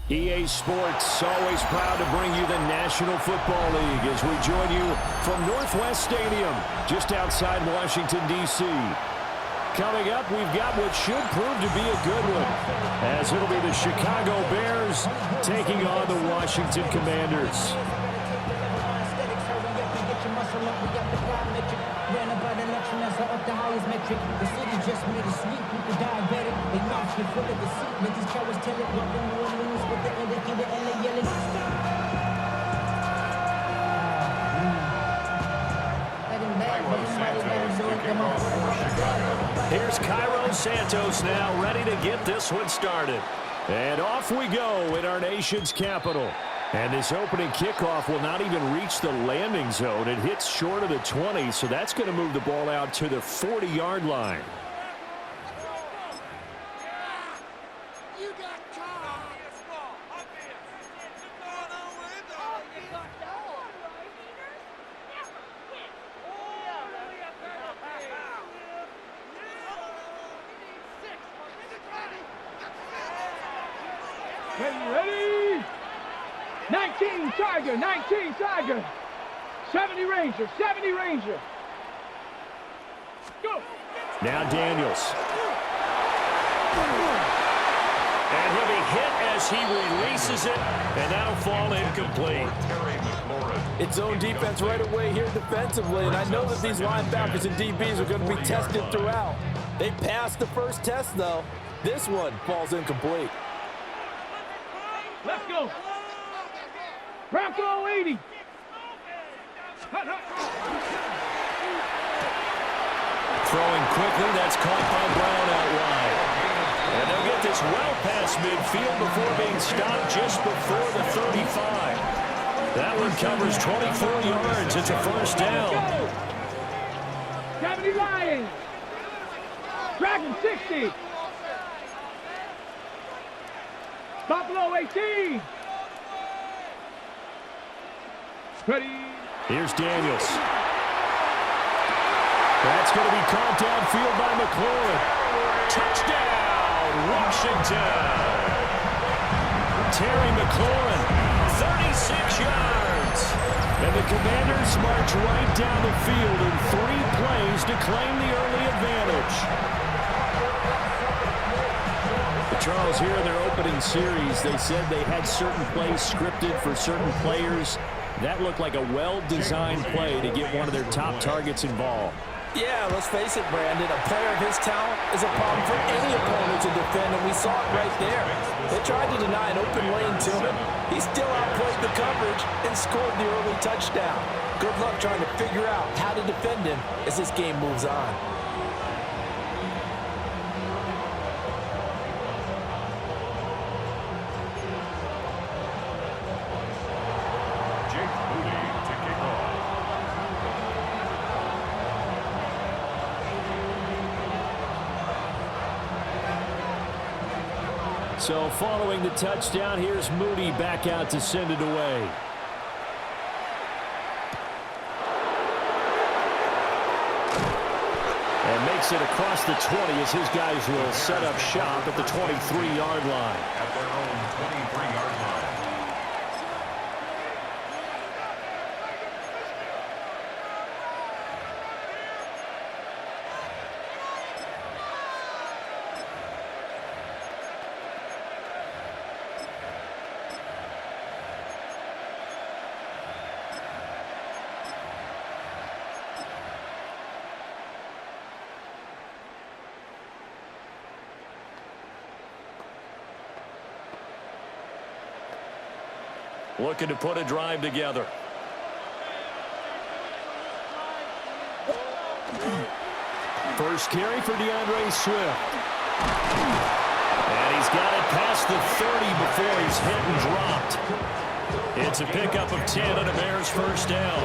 EA Sports, always proud to bring you the National Football League as we join you from Northwest Stadium, just outside Washington, D.C. Coming up, we've got what should prove to be a good one, as it'll be the Chicago Bears taking on the Washington Commanders. Here's Cairo Santos now, ready to get this one started. And off we go in our nation's capital. And this opening kickoff will not even reach the landing zone. It hits short of the 20, so that's going to move the ball out to the 40-yard line. Ready? 19 Tiger, 19 Tiger. 70 Ranger, 70 Ranger. Go. Now Daniels. And he'll be hit as he releases it, and that'll fall incomplete. It's zone defense right away here defensively, and I know that these linebackers and DBs are going to be tested throughout. They passed the first test, though. This one falls incomplete. Let's go. Bronco 80. Throwing quickly, that's caught by Brown out wide. And they'll get this well past midfield before being stopped just before the 35. That one covers 24 yards. It's a first down. 70 Lions. Dragon 60. Buffalo 18. Ready. Here's Daniels. That's going to be caught downfield by McLaurin. Touchdown, Washington. Terry McLaurin, 36 yards. And the Commanders march right down the field in 3 plays to claim the early advantage. Charles, here in their opening series, they said they had certain plays scripted for certain players. That looked like a well-designed play to get one of their top targets involved. Yeah, let's face it, Brandon. A player of his talent is a problem for any opponent to defend, and we saw it right there. They tried to deny an open lane to him. He still outplayed the coverage and scored the early touchdown. Good luck trying to figure out how to defend him as this game moves on. So following the touchdown, here's Moody back out to send it away. And makes it across the 20 as his guys will set up shop at the 23-yard line. At their own 23-yard line. Looking to put a drive together. First carry for DeAndre Swift. And he's got it past the 30 before he's hit and dropped. It's a pickup of 10 and a Bears first down.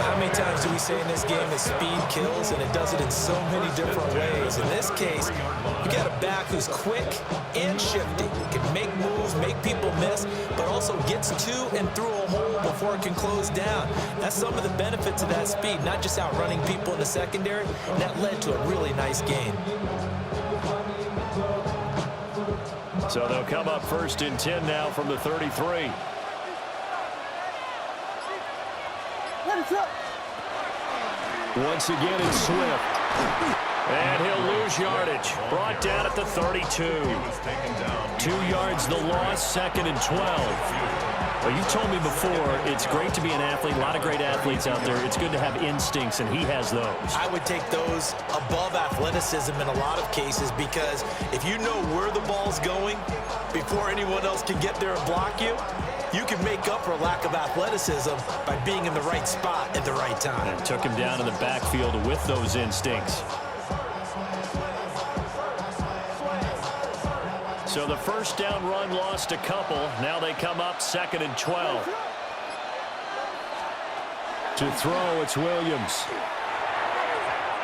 How many times do we say in this game that speed kills, and it does it in so many different ways? In this case, you got a back who's quick and shifty, can make moves, make people miss, but also gets to and through a hole before it can close down. That's some of the benefits of that speed, not just outrunning people in the secondary, and that led to a really nice game. So they'll come up 1st and 10 now from the 33. Once again, it's Swift. And he'll lose yardage. Brought down at the 32. 2 yards the loss, 2nd and 12. Well, you told me before, it's great to be an athlete. A lot of great athletes out there. It's good to have instincts, and he has those. I would take those above athleticism in a lot of cases, because if you know where the ball's going before anyone else can get there and block you, you can make up for a lack of athleticism by being in the right spot at the right time. And took him down in the backfield with those instincts. So the first down run lost a couple. Now they come up 2nd and 12. To throw, it's Williams.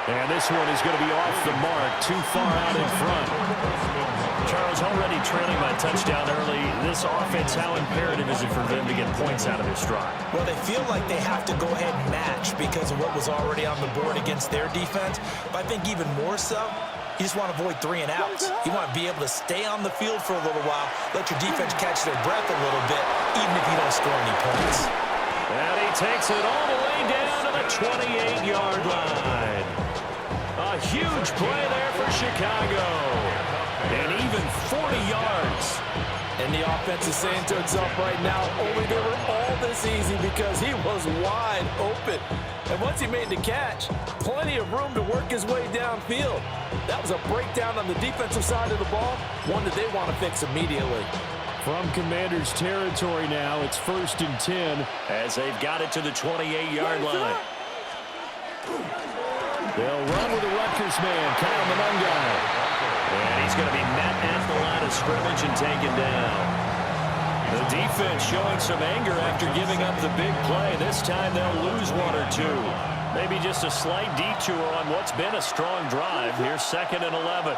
And this one is going to be off the mark, too far out in front. Charles, already trailing by touchdown early. This offense, how imperative is it for them to get points out of this drive? Well, they feel like they have to go ahead and match because of what was already on the board against their defense. But I think even more so, you just want to avoid 3 and outs. You want to be able to stay on the field for a little while, let your defense catch their breath a little bit, even if you don't score any points. And he takes it all the way down to the 28-yard line. A huge play there for Chicago. And even 40 yards. And the offense is saying to itself right now, only they were all this easy because he was wide open. And once he made the catch, plenty of room to work his way downfield. That was a breakdown on the defensive side of the ball, one that they want to fix immediately. From Commanders territory now, it's 1st and 10 as they've got it to the 28-yard line. They'll run with the Rutgers man, Kyle Monungai. And he's going to be met at the line of scrimmage and taken down. The defense showing some anger after giving up the big play. This time they'll lose 1 or 2. Maybe just a slight detour on what's been a strong drive. Here's 2nd and 11.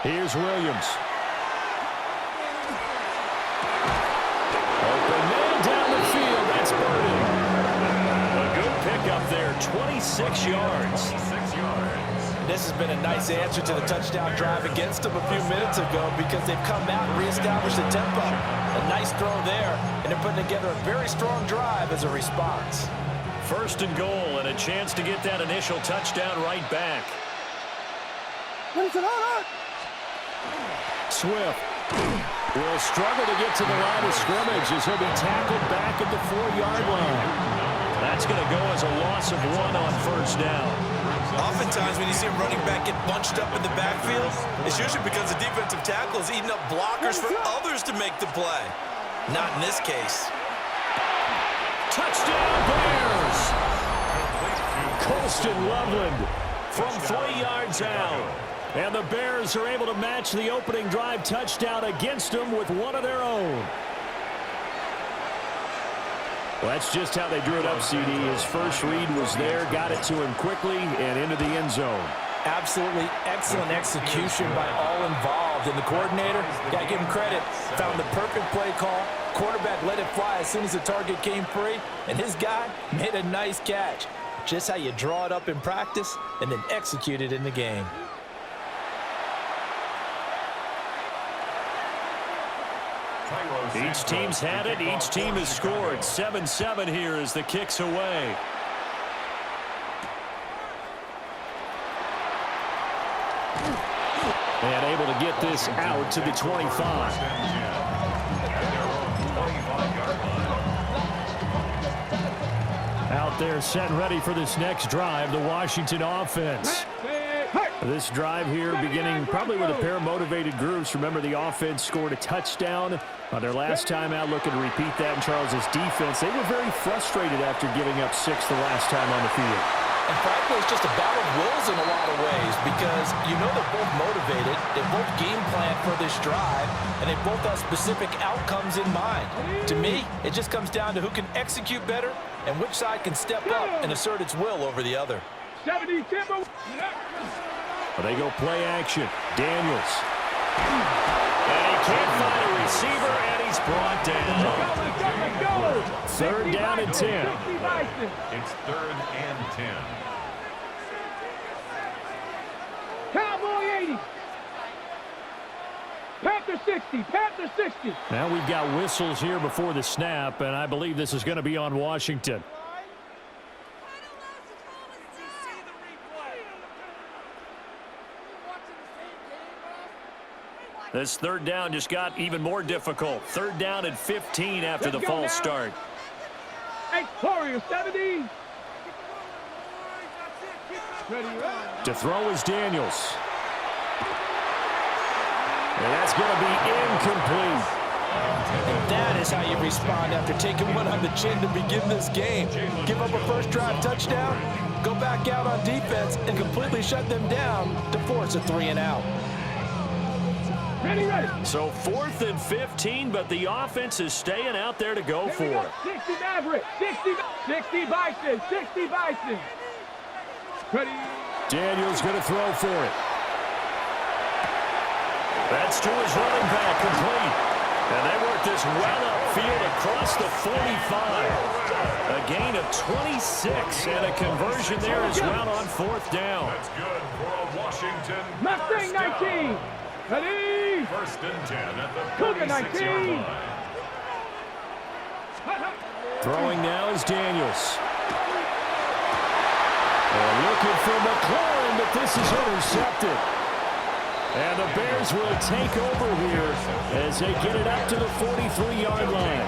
Here's Williams. Open man down the field. That's Burden. A good pickup there, 26 yards. This has been a nice answer to the touchdown drive against them a few minutes ago because they've come out and reestablished the tempo. A nice throw there, and they're putting together a very strong drive as a response. 1st and goal, and a chance to get that initial touchdown right back. Swift will struggle to get to the line of scrimmage as he'll be tackled back at the 4-yard line. That's going to go as a loss of 1 on 1st down. Oftentimes when you see a running back get bunched up in the backfield, it's usually because the defensive tackle is eating up blockers for others to make the play. Not in this case. Touchdown Bears! Colston Loveland from 3 yards out. And the Bears are able to match the opening drive touchdown against them with one of their own. Well, that's just how they drew it up, CD. His first read was there, got it to him quickly, and into the end zone. Absolutely excellent execution by all involved. And the coordinator, got to give him credit, found the perfect play call. Quarterback let it fly as soon as the target came free, and his guy made a nice catch. Just how you draw it up in practice and then execute it in the game. Each team's had it. Each team has scored. 7-7 here as the kick's away. And able to get this out to the 25. Out there set and ready for this next drive, the Washington offense. This drive here beginning probably with a pair of motivated groups. Remember, the offense scored a touchdown on their last time out, looking to repeat that in Charles's defense. They were very frustrated after giving up 6 the last time on the field. And frankly, it's just a battle of wills in a lot of ways because you know they're both motivated, they both game plan for this drive, and they both have specific outcomes in mind. To me, it just comes down to who can execute better and which side can step up and assert its will over the other. 70 Timber. They go play action. Daniels. And he can't find a receiver, and he's brought down. Let's go. Third down and 10. It's 3rd and 10. Cowboy 80. Panther 60. Panther 60. Now we've got whistles here before the snap, and I believe this is going to be on Washington. This third down just got even more difficult. Third down and 15 after the false start. Warrior 70. To throw is Daniels. And that's going to be incomplete. And that is how you respond after taking one on the chin to begin this game. Give up a first drive touchdown, go back out on defense, and completely shut them down to force a 3-and-out. Ready. So 4th and 15, but the offense is staying out there to go for it. 60 Maverick. 60 Bison. 60 Bison. Ready. Daniels going to throw for it. That's to his running back, complete. And they work this well upfield across the 45. A gain of 26 and a conversion there as well on 4th down. That's good for a Washington. Mustang 19. Ready. 1st and 10 at the Cougar 36-yard 19. line. Throwing now is Daniels. Looking for McLaurin, but this is intercepted. And the Bears will take over here as they get it up to the 43-yard line.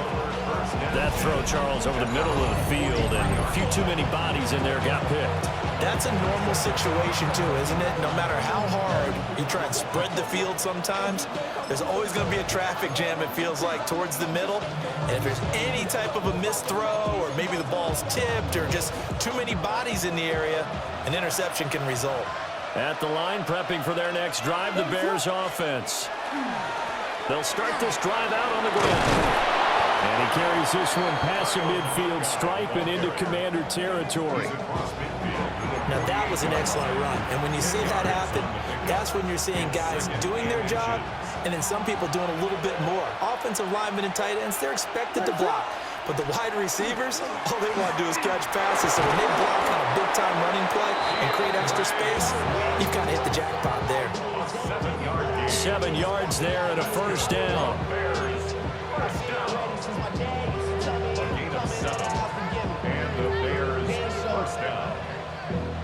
That throw, Charles, over the middle of the field, and a few too many bodies in there got picked. That's a normal situation, too, isn't it? No matter how hard you try and spread the field sometimes, there's always going to be a traffic jam, it feels like, towards the middle. And if there's any type of a missed throw, or maybe the ball's tipped, or just too many bodies in the area, an interception can result. At the line, prepping for their next drive, the Bears offense. They'll start this drive out on the ground. And he carries this one past the midfield stripe and into Commander territory. Now that was an excellent run, and when you see that happen, that's when you're seeing guys doing their job, and then some people doing a little bit more. Offensive linemen and tight ends, they're expected to block. But the wide receivers, all they want to do is catch passes. So when they block on a big-time running play and create extra space, you've got to hit the jackpot there. 7 yards there and a first down.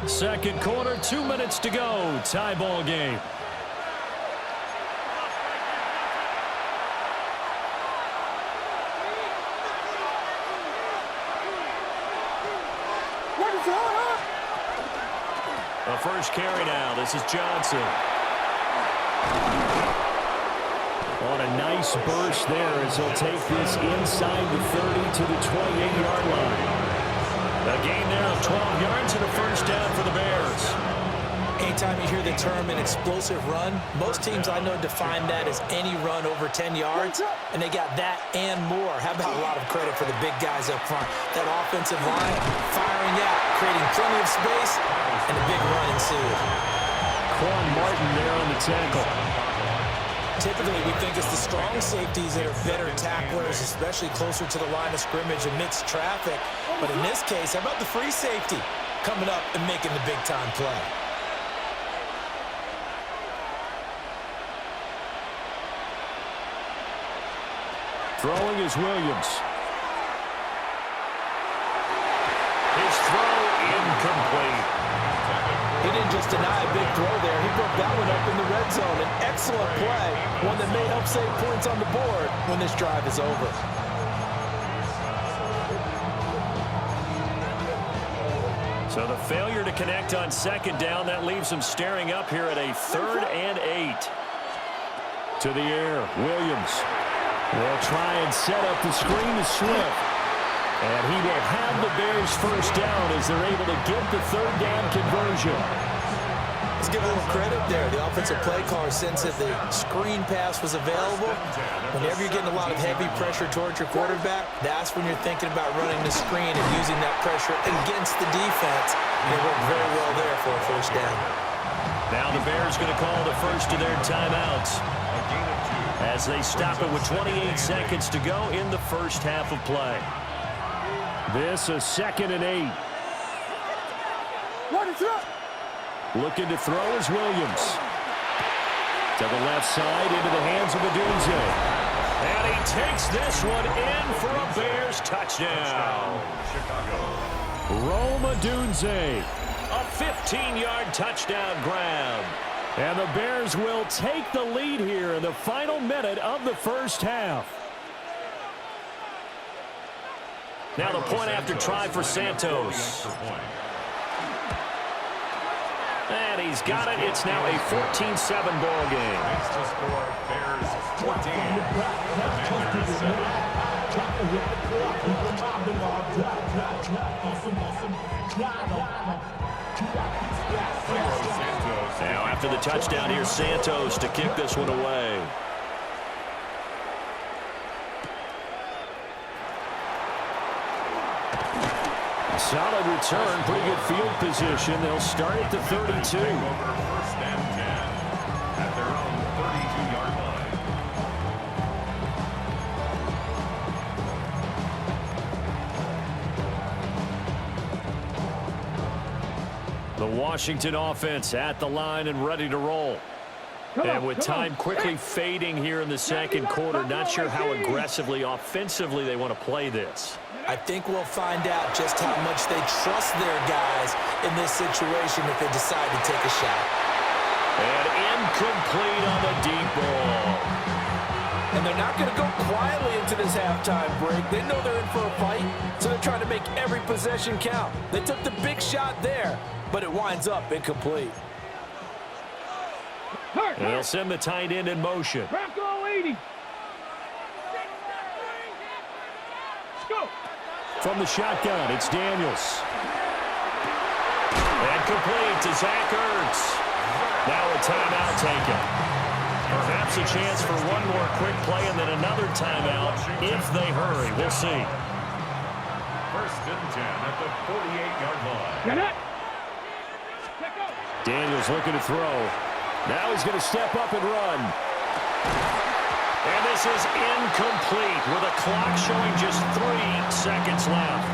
Second quarter, 2 minutes to go. Tie ball game. The first carry now. This is Johnson. On a nice burst there as he'll take this inside the 30 to the 28-yard line. A gain there of 12 yards and a first down for the Bears. Anytime you hear the term an explosive run, most teams I know define that as any run over 10 yards, and they got that and more. How about a lot of credit for the big guys up front? That offensive line firing out, creating plenty of space, and a big run ensued. Quan Martin there on the tackle. Typically, we think it's the strong safeties that are better tacklers, especially closer to the line of scrimmage amidst traffic. But in this case, how about the free safety coming up and making the big-time play? Throwing is Williams. His throw incomplete. He didn't just deny a big throw there. He broke that one up in the red zone. An excellent play, one that may help save points on the board when this drive is over. So the failure to connect on second down, that leaves him staring up here at a 3rd and 8. To the air, Williams will try and set up the screen to Swift. And he will have the Bears first down as they're able to get the 3rd down conversion. Let's give a little credit there. The offensive play caller sensed that the screen pass was available. Whenever you're getting a lot of heavy pressure towards your quarterback, that's when you're thinking about running the screen and using that pressure against the defense. And it worked very well there for a first down. Now the Bears going to call the first of their timeouts. as they stop it with 28 seconds to go in the first half of play. This is 2nd and 8. Looking to throw is Williams. To the left side, into the hands of Odunze. And he takes this one in for a Bears touchdown. Rome Odunze, a 15-yard touchdown grab. And the Bears will take the lead here in the final minute of the first half. Now the point after try for Santos. And he's got it. It's now a 14-7 ball game. Makes the score Bears 14. Commanders 7. Now after the touchdown, here's Santos to kick this one away. Solid return, pretty good field position. They'll start at the 32. First and 10 at their own 32-yard line. The Washington offense at the line and ready to roll. And with time quickly fading here in the second quarter, not sure how aggressively, offensively they want to play this. I think we'll find out just how much they trust their guys in this situation if they decide to take a shot. And incomplete on the deep ball. And they're not going to go quietly into this halftime break. They know they're in for a fight, so they're trying to make every possession count. They took the big shot there, but it winds up incomplete. And they'll send the tight end in motion. Crack all 80. Go. From the shotgun, it's Daniels. And complete to Zach Ertz. Now a timeout taken. Perhaps a chance for one more quick play and then another timeout if they hurry. We'll see. First and 10 at the 48-yard line. Get it. Daniels looking to throw. Now he's going to step up and run. And this is incomplete with a clock showing just 3 seconds left.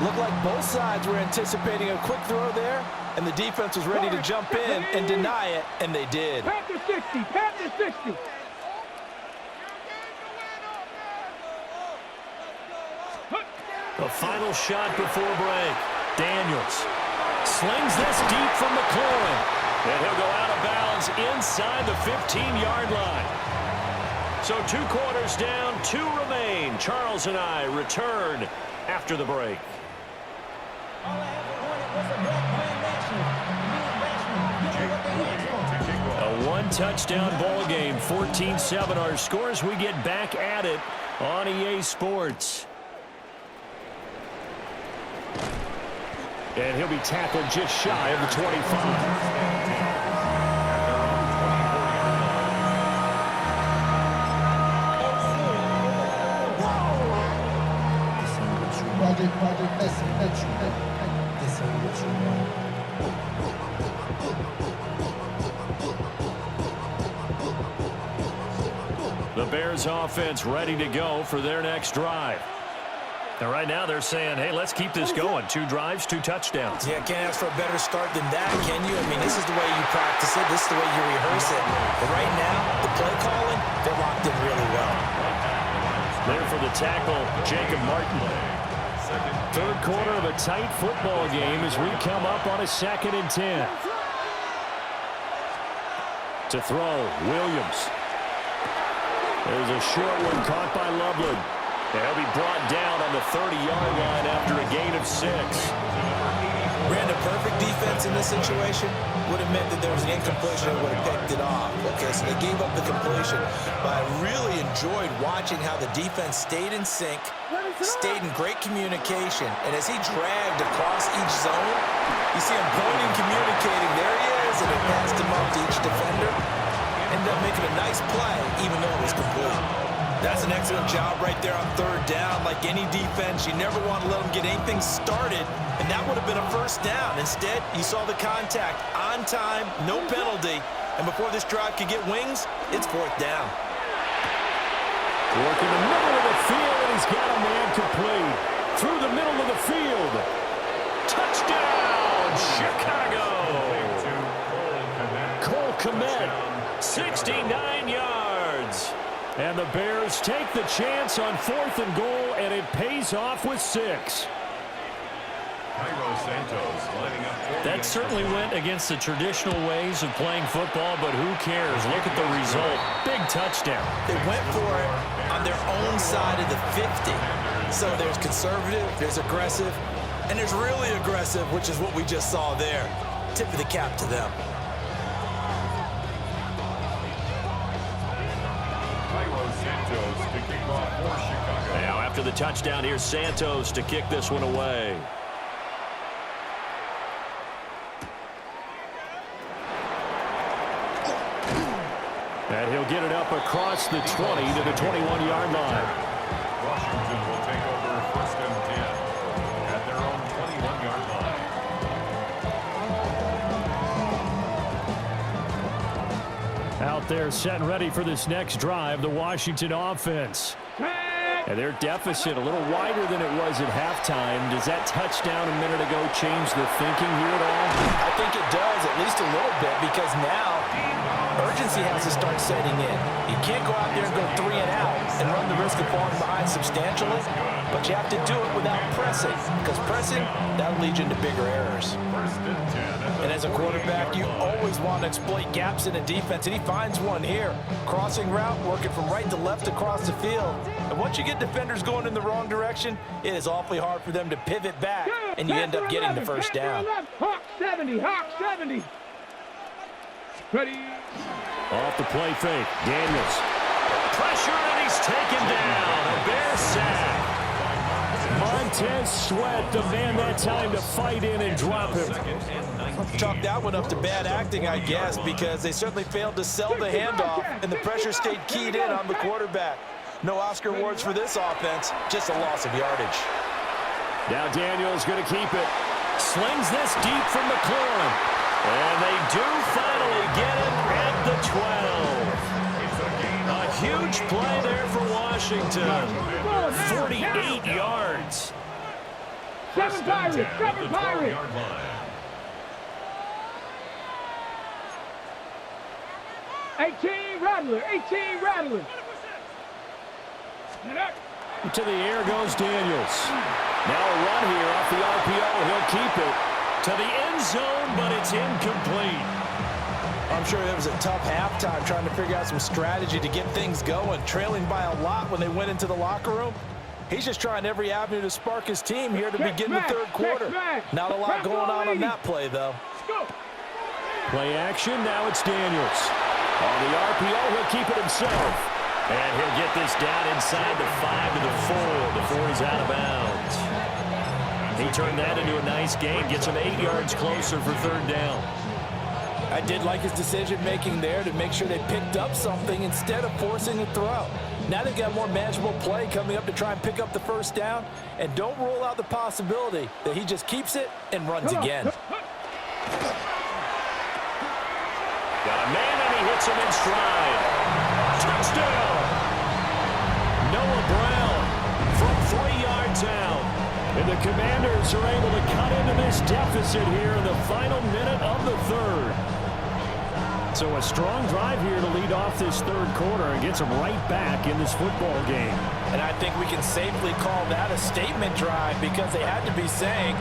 Looked like both sides were anticipating a quick throw there, and the defense was ready to jump in and deny it, and they did. Panther 60. Panther 60. The final shot before break. Daniels slings this deep from McLaurin. And he'll go out of bounds inside the 15-yard line. So 2 quarters down, 2 remain. Charles and I return after the break. A 1-touchdown ball game, 14-7 our scores. We get back at it on EA Sports. And he'll be tackled just shy of the 25. The Bears offense ready to go for their next drive. And right now they're saying, hey, let's keep this going. 2 drives, 2 touchdowns. Yeah, can't ask for a better start than that, can you? I mean, this is the way you practice it. This is the way you rehearse it. But right now, the play calling, they're locked in really well. There for the tackle, Jacob Martin. Third quarter of a tight football game as we come up on a 2nd and 10. To throw, Williams. There's a short one caught by Loveland. And he'll be brought down on the 30-yard line after a gain of 6. Ran a perfect defense in this situation. Would have meant that there was an incompletion that would have picked it off. Okay, so they gave up the completion. But I really enjoyed watching how the defense stayed in sync, stayed in great communication. And as he dragged across each zone, you see him pointing, communicating. There he is, and it passed him up to each defender. Ended up making a nice play, even though it was complete. That's an excellent job right there on 3rd down. Like any defense, you never want to let them get anything started, and that would have been a 1st down. Instead, you saw the contact on time, no penalty, And before this drive could get wings, it's 4th down. Working the middle of the field, and he's got a man complete. Through the middle of the field. Touchdown, Chicago. Cole Kmet, 69 yards. And the Bears take the chance on 4th and goal, and it pays off with 6. That certainly went against the traditional ways of playing football, but who cares? Look at the result. Big touchdown. They went for it on their own side of the 50. So there's conservative, there's aggressive, and there's really aggressive, which is what we just saw there. Tip of the cap to them. Now after the touchdown, here's Santos to kick this one away. And he'll get it up across the 20 to the 21-yard line. Washington will take over 1st and 10 at their own 21-yard line. Out there set and ready for this next drive, the Washington offense. And their deficit a little wider than it was at halftime. Does that touchdown a minute ago change the thinking here at all? I think it does, at least a little bit, because now urgency has to start setting in. You can't go out there and go 3 and out and run the risk of falling behind substantially, but you have to do it without pressing, because pressing, that'll lead you into bigger errors. And as a quarterback, you always want to exploit gaps in a defense, and he finds one here. Crossing route, working from right to left across the field. And once you get defenders going in the wrong direction, it is awfully hard for them to pivot back, and you end up getting the first down. Hawk 70, Hawk 70. Ready. Off the play fake, Daniels. Pressure, and he's taken down. A Bear sack. Montez Sweat, the man that time to fight in and drop him. Chalk that one up to bad acting, I guess, because they certainly failed to sell the handoff, and the pressure stayed keyed in on the quarterback. No Oscar awards for this offense, just a loss of yardage. Now Daniels going to keep it. Slings this deep from McLaurin. And they do finally get it at the 12. A huge play there for Washington. 48 yards. 7 Pirates, 7 Pirates. 18 Rattler, 18 Rattler. To the air goes Daniels. Now a run here off the RPO. He'll keep it to the end zone, but it's incomplete. I'm sure there was a tough halftime trying to figure out some strategy to get things going, trailing by a lot when they went into the locker room. He's just trying every avenue to spark his team here to begin the 3rd quarter. Not a lot going on that play, though. Play action, now it's Daniels. On the RPO, he'll keep it himself. And he'll get this down inside the 5 to the 4 before he's out of bounds. He turned that into a nice gain, gets him 8 yards closer for 3rd down. I did like his decision-making there to make sure they picked up something instead of forcing the throw. Now they've got more manageable play coming up to try and pick up the 1st down, and don't rule out the possibility that he just keeps it and runs again. Got a man, and he hits him in stride. Touchdown! Noah Brown from 3 yards out. And the Commanders are able to cut into this deficit here in the final minute of the 3rd. So a strong drive here to lead off this 3rd quarter and gets them right back in this football game. And I think we can safely call that a statement drive, because they had to be saying,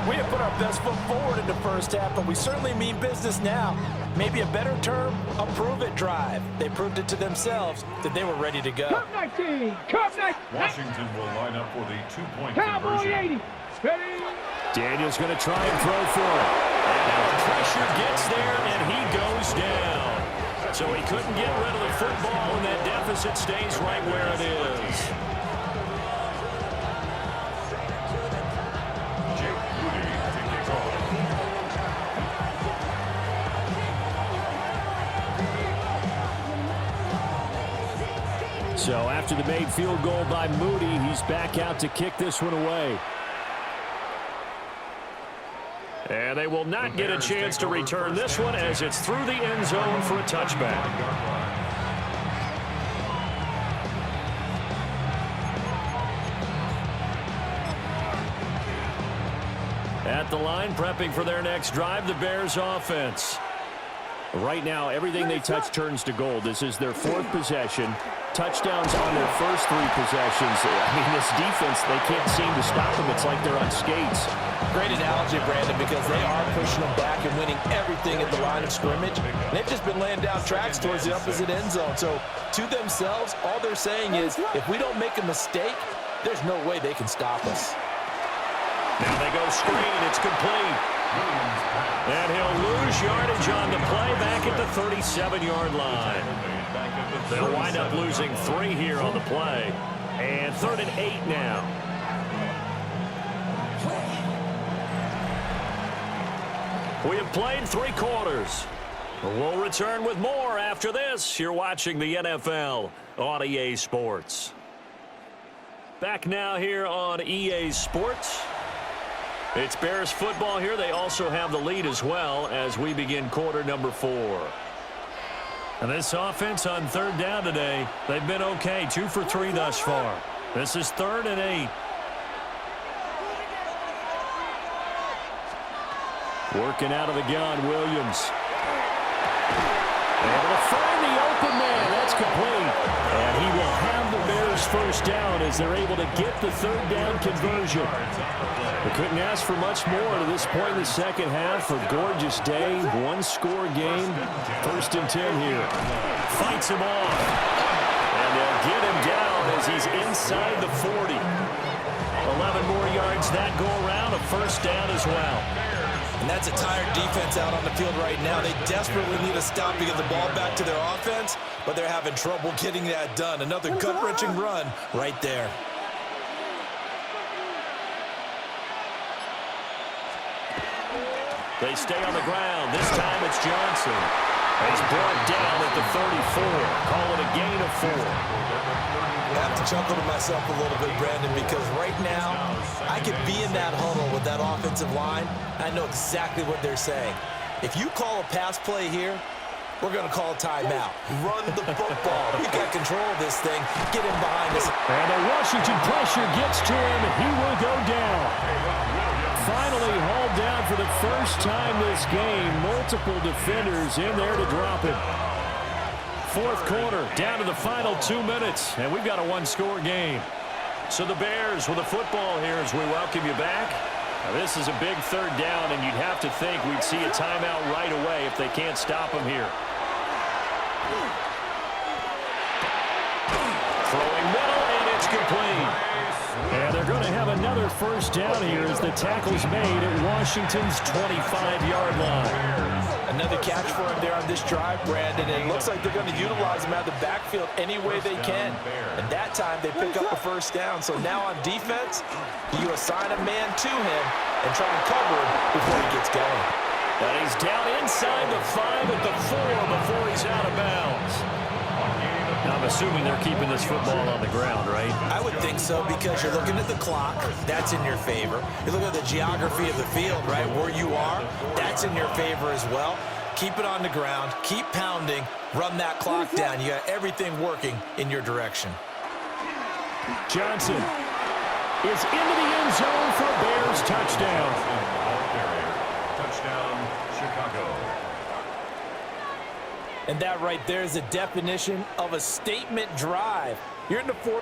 we have put our best foot forward in the 1st half, but we certainly mean business now. Maybe a better term, a prove-it drive. They proved it to themselves that they were ready to go. Cup 19, Cup 19. Washington will line up for the 2-point Cowboy conversion. 80. Ready. Daniels going to try and throw for it. And the pressure gets there, and he goes down. So he couldn't get rid of the football, and that deficit stays right where it is. So after the made field goal by Moody, he's back out to kick this one away. And they will not get a chance to return this one as it's through the end zone for a touchback. At the line, prepping for their next drive, the Bears offense. Right now, everything they touch turns to gold. This is their 4th possession. Touchdowns on their first 3 possessions. I mean, this defense, they can't seem to stop them. It's like they're on skates. Great analogy, Brandon, because they are pushing them back and winning everything at the line of scrimmage. They've just been laying down tracks towards the opposite end zone. So, to themselves, all they're saying is, if we don't make a mistake, there's no way they can stop us. Now they go screen. It's complete. And he'll lose yardage on the play back at the 37-yard line. They'll wind up losing 3 here on the play. And 3rd and 8 now. We have played 3 quarters. We'll return with more after this. You're watching the NFL on EA Sports. Back now here on EA Sports. It's Bears football here. They also have the lead as well as we begin quarter number 4. And this offense on 3rd down today, they've been okay. 2 for 3 thus far. This is 3rd and 8. Working out of the gun, Williams. Able to find the open man. That's complete. And he will have the Bears first down as they're able to get the 3rd down conversion. We couldn't ask for much more to this point in the second half. A gorgeous day, 1-score game. 1st and 10 here. Fights him off. And they'll get him down as he's inside the 40. 11 more yards that go around. A first down as well. And that's a tired defense out on the field right now. They desperately need a stop to get the ball back to their offense, but they're having trouble getting that done. Another gut-wrenching run right there. They stay on the ground. This time it's Johnson. He's brought down at the 34. Call it a gain of 4. I have to chuckle to myself a little bit, Brandon, because right now I could be in that huddle with that offensive line. I know exactly what they're saying. If you call a pass play here, we're going to call a timeout. Run the football. We got control of this thing. Get him behind us. And the Washington pressure gets to him, and he will go down. Finally hauled down for the first time this game. Multiple defenders in there to drop him. 4th quarter, down to the final 2 minutes, and we've got a 1-score game. So the Bears with the football here as we welcome you back. Now this is a big 3rd down, and you'd have to think we'd see a timeout right away if they can't stop him here. Throwing middle, and it's complete. And they're going to have another first down here as the tackle's made at Washington's 25-yard line. Another catch for him there on this drive, Brandon, and it looks like they're going to utilize him out of the backfield any way they can. And that time they pick up a first down. So now on defense, you assign a man to him and try and cover him before he gets going. And he's down inside the 5 at the 4 before he's out of bounds. Now, I'm assuming they're keeping this football on the ground, right? I would think so, because you're looking at the clock. That's in your favor. You're looking at the geography of the field, right? Where you are, that's in your favor as well. Keep it on the ground. Keep pounding. Run that clock down. You got everything working in your direction. Johnson is into the end zone for a Bears touchdown. Touchdown, Chicago. And that right there is the definition of a statement drive. You're in the 4th